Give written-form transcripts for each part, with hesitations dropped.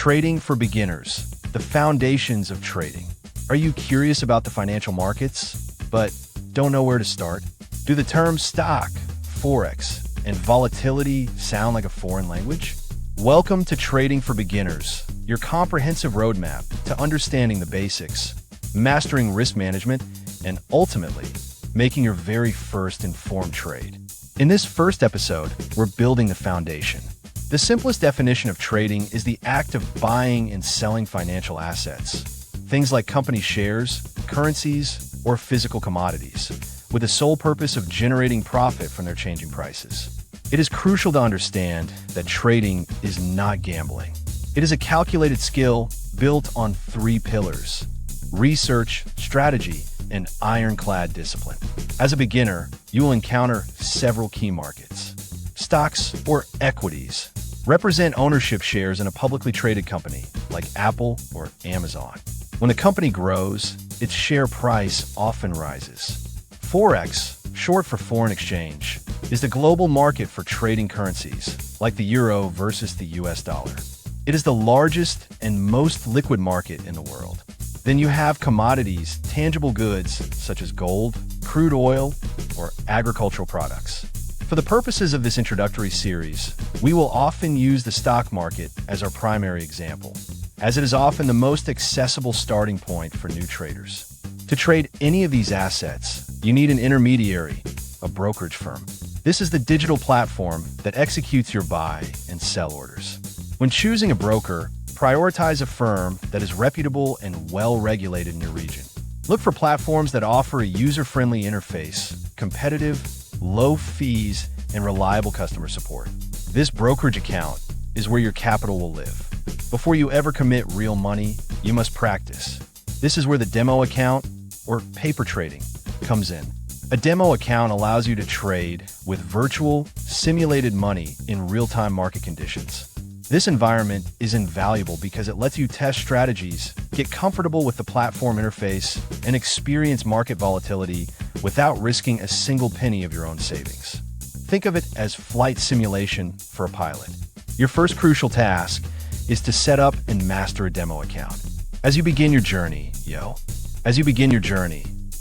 Trading for beginners, the foundations of trading. Are you curious about the financial markets, but don't know where to start? Do the terms stock, forex, and volatility sound like a foreign language? Welcome to Trading for Beginners, your comprehensive roadmap to understanding the basics, mastering risk management, and ultimately, making your very first informed trade. In this first episode, we're building the foundation. The simplest definition of trading is the act of buying and selling financial assets, things like company shares, currencies, or physical commodities, with the sole purpose of generating profit from their changing prices. It is crucial to understand that trading is not gambling. It is a calculated skill built on three pillars: research, strategy, and ironclad discipline. As a beginner, you will encounter several key markets. Stocks, or equities, represent ownership shares in a publicly traded company like Apple or Amazon. When the company grows, its share price often rises. Forex, short for foreign exchange, is the global market for trading currencies, like the euro versus the US dollar. It is the largest and most liquid market in the world. Then you have commodities, tangible goods such as gold, crude oil, or agricultural products. For the purposes of this introductory series, we will often use the stock market as our primary example, as it is often the most accessible starting point for new traders. To trade any of these assets, you need an intermediary, a brokerage firm. This is the digital platform that executes your buy and sell orders. When choosing a broker, prioritize a firm that is reputable and well-regulated in your region. Look for platforms that offer a user-friendly interface, competitive, low fees, and reliable customer support. This brokerage account is where your capital will live. Before you ever commit real money, you must practice. This is where the demo account, or paper trading, comes in. A demo account allows you to trade with virtual, simulated money in real-time market conditions. This environment is invaluable because it lets you test strategies, get comfortable with the platform interface, and experience market volatility without risking a single penny of your own savings. Think of it as flight simulation for a pilot. Your first crucial task is to set up and master a demo account. As you begin your journey,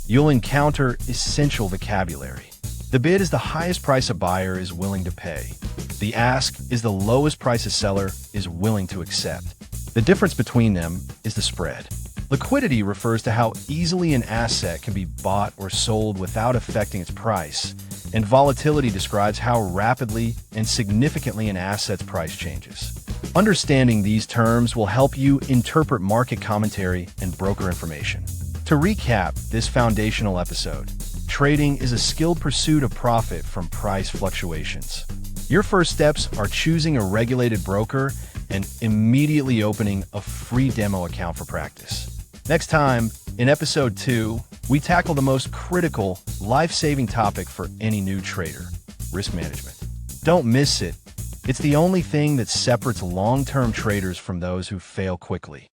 you'll encounter essential vocabulary. The bid is the highest price a buyer is willing to pay. The ask is the lowest price a seller is willing to accept. The difference between them is the spread. Liquidity refers to how easily an asset can be bought or sold without affecting its price, and volatility describes how rapidly and significantly an asset's price changes. Understanding these terms will help you interpret market commentary and broker information. To recap this foundational episode, trading is a skilled pursuit of profit from price fluctuations. Your first steps are choosing a regulated broker and immediately opening a free demo account for practice. Next time, in episode 2, we tackle the most critical, life-saving topic for any new trader: risk management. Don't miss it. It's the only thing that separates long-term traders from those who fail quickly.